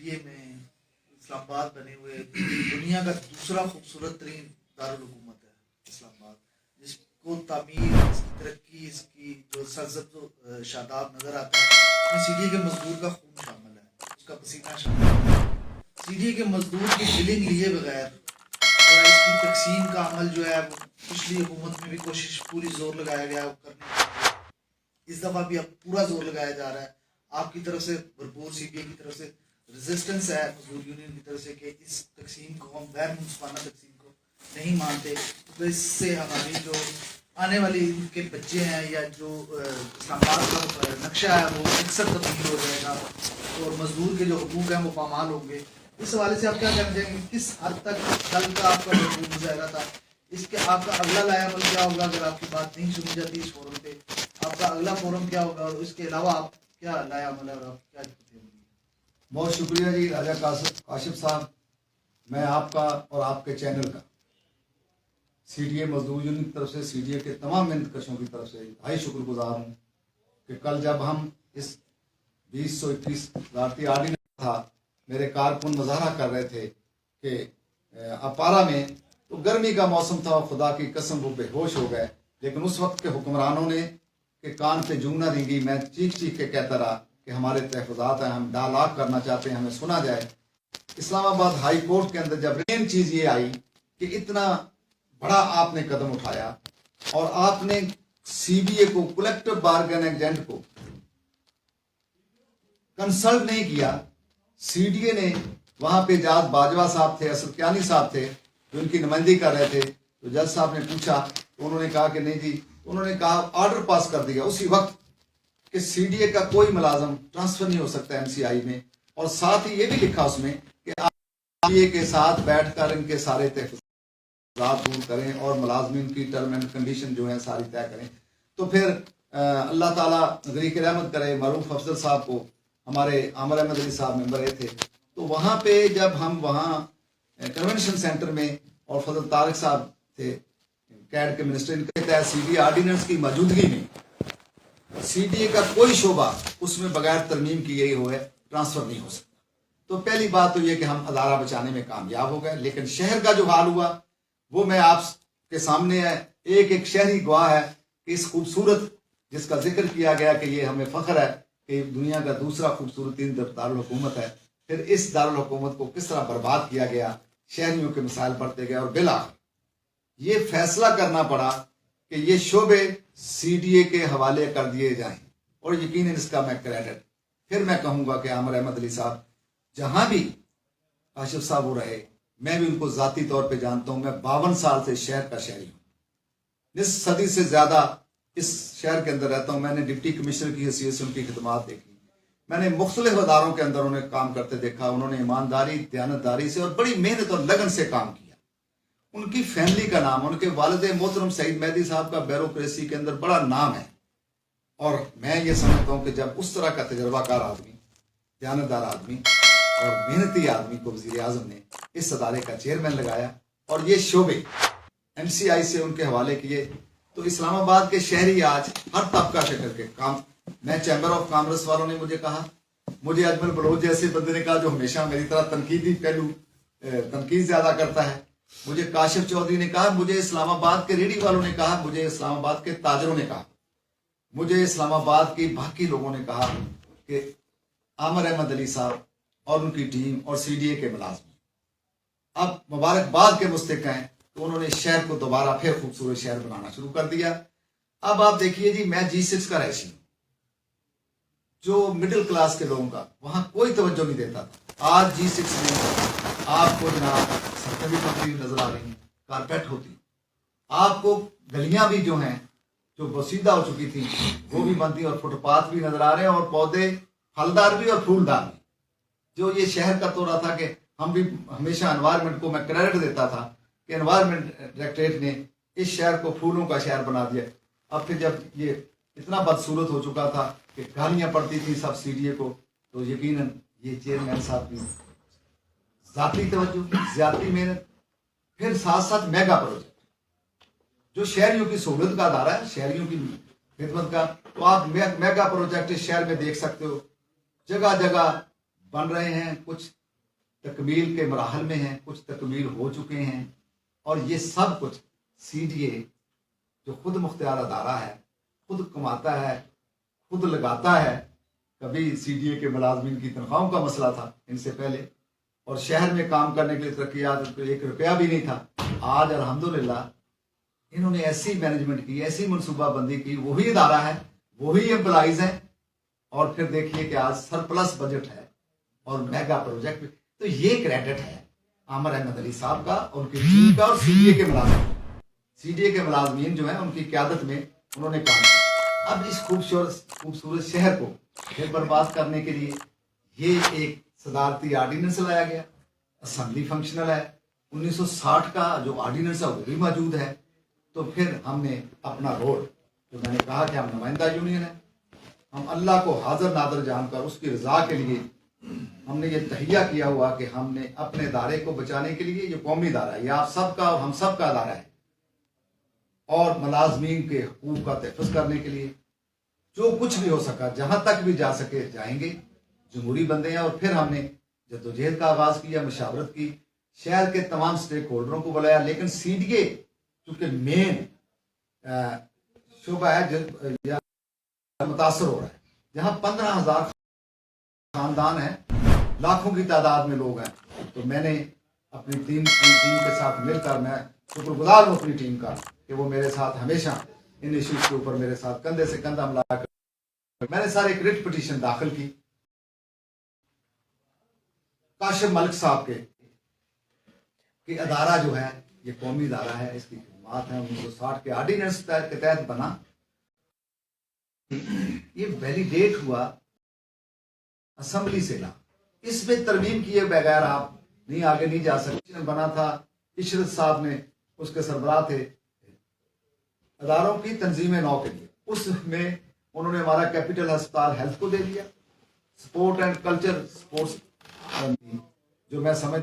CDA میں اسلام آباد بنے ہوئے دنیا کا دوسرا خوبصورت ترین دارالحکومت ہے اسلام آباد، جس کو تعمیر، اس کی ترقی، اس کی جو سرزد و شاداب نظر آتا ہے، اس میں CDA کے مزدور کا خون شامل ہے، اس کا پسینہ شامل ہے۔ CDA کے مزدور کی بلنگ لیے بغیر اور اس کی تقسیم کا عمل جو ہے وہ پچھلی حکومت میں بھی کوشش پوری زور لگایا گیا ہے کرنے کی، اس دفعہ بھی اب پورا زور لگایا جا رہا ہے۔ آپ کی طرف سے بھرپور CDA کی طرف سے ریزسٹنس ہے، مزدور یونین کی طرف سے، کہ اس تقسیم کو، ہم غیر منصفانہ تقسیم کو نہیں مانتے، تو اس سے ہماری جو آنے والی ان کے بچے ہیں یا جو اسلام آباد کا نقشہ ہے وہ اکثر تبدیل ہو جائے گا اور مزدور کے جو حقوق ہیں وہ پامال ہوں گے۔ اس حوالے سے آپ کیا کہنا چاہیں گے؟ کس حد تک کل کا آپ کا بھرپور مظاہرہ تھا؟ اس کے آپ کا اگلا لایا عمل کیا ہوگا اگر آپ کی بات نہیں سنی جاتی اس فورم پہ؟ آپ کا اگلا فورم کیا ہوگا، اور اس کے علاوہ آپ کیا لایا عمل ہے اور آپ کیا کرتے ہیں؟ بہت شکریہ جی راجہ کاشف صاحب، میں آپ کا اور آپ کے چینل کا CDA مزدور یونین کی طرف سے، CDA کے تمام منتقشوں کی طرف سے انتہائی شکر گزار ہوں کہ کل جب ہم اس 2021 ذاتی آرڈیننس تھا، میرے کارکن مظاہرہ کر رہے تھے کہ اپارا میں، تو گرمی کا موسم تھا، خدا کی قسم وہ بے ہوش ہو گئے، لیکن اس وقت کے حکمرانوں نے کہ کان پہ جوں نہ رینگی، میں چیخ چیخ کے کہتا رہا کہ ہمارے تحفظات ہیں، ہم ڈالاک کرنا چاہتے ہیں، ہمیں سنا جائے۔ اسلام آباد ہائی کورٹ کے اندر جب مین چیز یہ آئی کہ اتنا بڑا آپ نے قدم اٹھایا اور آپ نے CBA کو، کلیکٹو بارگین ایجنٹ کو کنسلٹ نہیں کیا۔ CDA نے وہاں پہ اجاز باجوہ صاحب تھے، اسد کیانی صاحب تھے جو ان کی نمائندگی کر رہے تھے، تو جج صاحب نے پوچھا تو انہوں نے کہا کہ نہیں جی، انہوں نے کہا آرڈر پاس کر دیا اسی وقت کہ CDA کا کوئی ملازم ٹرانسفر نہیں ہو سکتا MCI میں، اور ساتھ ہی یہ بھی لکھا اس میں کہ آپ CDA کے ساتھ بیٹھ کر ان کے سارے تحفظات دور کریں اور ملازمین کی ٹرم اینڈ کنڈیشن جو ہیں ساری طے کریں۔ تو پھر اللہ تعالیٰ غریق رحمت کرے، معروف افضل صاحب کو ہمارے عامر احمد علی صاحب ممبر رہے تھے، تو وہاں پہ جب ہم وہاں کنونشن سینٹر میں، اور فضل طارق صاحب تھے کیڈ کے منسٹر، ان کے تحت CDA آرڈیننس کی موجودگی میں CDA کا کوئی شعبہ اس میں بغیر ترمیم کی گئی ہوئے ٹرانسفر نہیں ہو سکتا۔ تو پہلی بات تو یہ کہ ہم ادارہ بچانے میں کامیاب ہو گئے، لیکن شہر کا جو حال ہوا وہ میں آپ کے سامنے ہے، ایک ایک شہری گواہ ہے کہ اس خوبصورت جس کا ذکر کیا گیا کہ یہ ہمیں فخر ہے کہ دنیا کا دوسرا خوبصورت دارالحکومت ہے، پھر اس دارالحکومت کو کس طرح برباد کیا گیا، شہریوں کے مسائل بڑھتے گئے، اور بالآخر یہ فیصلہ کرنا پڑا کہ یہ شعبے CDA کے حوالے کر دیے جائیں، اور یقیناً اس کا میں کریڈٹ پھر میں کہوں گا کہ عامر احمد علی صاحب جہاں بھی کاشف صاحب وہ رہے، میں بھی ان کو ذاتی طور پہ جانتا ہوں، میں 52 سال سے شہر کا شہری ہوں، نصف صدی سے زیادہ اس شہر کے اندر رہتا ہوں، میں نے ڈپٹی کمشنر کی حیثیت سے ان کی خدمات دیکھی، میں نے مختلف اداروں کے اندر انہیں کام کرتے دیکھا، انہوں نے ایمانداری، دیانتداری سے اور بڑی محنت اور لگن سے کام کیا۔ ان کی فیملی کا نام، ان کے والد محترم سعید مہدی صاحب کا بیوروکریسی کے اندر بڑا نام ہے، اور میں یہ سمجھتا ہوں کہ جب اس طرح کا تجربہ کار آدمی، دیانتدار آدمی اور محنتی آدمی کو وزیر اعظم نے اس ادارے کا چیئرمین لگایا اور یہ شعبے MCI سے ان کے حوالے کیے، تو اسلام آباد کے شہری آج ہر طبقہ سے کر کے کام، میں چیمبر آف کامرس والوں نے مجھے کہا، مجھے اجمل بلوچ جیسے بندے نے کہا جو ہمیشہ میری طرح تنقیدی پہلو تنقید زیادہ کرتا ہے، مجھے کاشف چودھری نے کہا، مجھے اسلام آباد کے ریڈی والوں نے کہا، مجھے اسلام آباد کے تاجروں نے کہا، مجھے اسلام آباد کی باقی لوگوں نے کہا کہ عامر احمد علی صاحب اور ان کی ٹیم اور CDA کے ملازمین اب مبارکباد کے مستحق ہیں، تو انہوں نے شہر کو دوبارہ پھر خوبصورت شہر بنانا شروع کر دیا۔ اب آپ دیکھیے جی، میں G6 کا رہائشی ہوں، جو مڈل کلاس کے لوگوں کا وہاں کوئی توجہ نہیں دیتا تھا، آج G6 میں آپ کو جناب سڑکیں بھی پکی نظر آ رہی ہیں، کارپیٹ ہوتی، آپ کو گلیاں بھی جو ہیں جو بسیدہ ہو چکی تھی وہ بھی بنتی، اور فٹ پاتھ بھی نظر آ رہے ہیں، اور پودے پھلدار بھی اور پھولدار بھی۔ جو یہ شہر کا تو رہا تھا کہ ہم بھی ہمیشہ انوائرمنٹ کو میں کریڈٹ دیتا تھا کہ انوائرمنٹ ڈائریکٹریٹ نے اس شہر کو پھولوں کا شہر بنا دیا۔ اب پھر جب یہ اتنا بدصورت ہو چکا تھا کہ گالیاں پڑتی تھی سب CDA کو، تو یقیناً یہ چیئرمین صاحب کی ذاتی توجہ، ذاتی محنت، پھر ساتھ ساتھ میگا پروجیکٹ جو شہریوں کی سہولت کا ادارہ ہے، شہریوں کی خدمت کا، تو آپ میگا پروجیکٹ اس شہر میں دیکھ سکتے ہو، جگہ جگہ بن رہے ہیں، کچھ تکمیل کے مراحل میں ہیں، کچھ تکمیل ہو چکے ہیں، اور یہ سب کچھ CDA جو خود مختار ادارہ ہے، خود کماتا ہے، خود لگاتا ہے. کبھی CDA کے ملازمین کی تنخواہوں کا مسئلہ تھا ان سے پہلے، اور شہر میں کام کرنے کے لیے ترقیات کو 1 روپیہ بھی نہیں تھا. آج الحمدللہ انہوں نے ایسی مینجمنٹ کی، ایسی منصوبہ بندی کی، وہی ادارہ ہے، وہی امپلائیز ہیں، اور پھر دیکھیے کہ آج سرپلس بجٹ ہے اور میگا پروجیکٹ. تو یہ کریڈٹ ہے عامر احمد علی صاحب کا، ان کی ٹیم کا، اور CDA کے ملازمین جو ہیں ان کی قیادت میں انہوں نے کام کیا. اب اس خوبصورت شہر کو پھر برباد کرنے کے لیے یہ ایک صدارتی آرڈیننس لایا گیا. اسمبلی فنکشنل ہے، 1960 کا جو آرڈیننس ہے وہ بھی موجود ہے. تو پھر ہم نے اپنا رول، جو میں نے کہا کہ ہم نمائندہ یونین ہیں، ہم اللہ کو حاضر ناظر جان کر اس کی رضا کے لیے ہم نے یہ تہیہ کیا ہوا کہ ہم نے اپنے ادارے کو بچانے کے لیے، یہ قومی ادارہ ہے، یہ آپ سب کا اور ہم سب کا ادارہ ہے، اور ملازمین کے حقوق کا تحفظ کرنے کے لیے جو کچھ بھی ہو سکا، جہاں تک بھی جا سکے جائیں گے. جمہوری بندے ہیں. اور پھر ہم نے جدوجہد کا آغاز کیا، مشاورت کی، شہر کے تمام سٹیک ہولڈروں کو بلایا. لیکن CDA چونکہ مین شعبہ ہے متاثر ہو رہا ہے، جہاں 15,000 خاندان ہیں، لاکھوں کی تعداد میں لوگ ہیں. تو میں نے اپنی ٹیم کے ساتھ مل کر، میں شکر گزار ہوں اپنی ٹیم کا کہ وہ میرے ساتھ ہمیشہ ان ایشوز کے اوپر میرے ساتھ کندھے سے کندھا ملا کر میں نے سارے ایک ریٹ پٹیشن داخل کی کاشف ملک صاحب کے کہ ادارہ جو ہے یہ قومی ادارہ ہے، اس کی خدمات ہیں 1960 کے آرڈیننس کے تحت بنا. یہ ویلیڈیٹ ہوا اسمبلی سے لا، اس میں ترمیم کیے بغیر آپ نہیں آگے نہیں جا سکتے. بنا تھا عشرت صاحب نے، اس کے سربراہ تھے اداروں کی تنظیم نو کے لیے. اس میں انہوں نے ہمارا کیپٹل ہسپتال ہیلتھ کو دے دیا. سپورٹ اینڈ کلچر سپورٹس جو میں سمجھ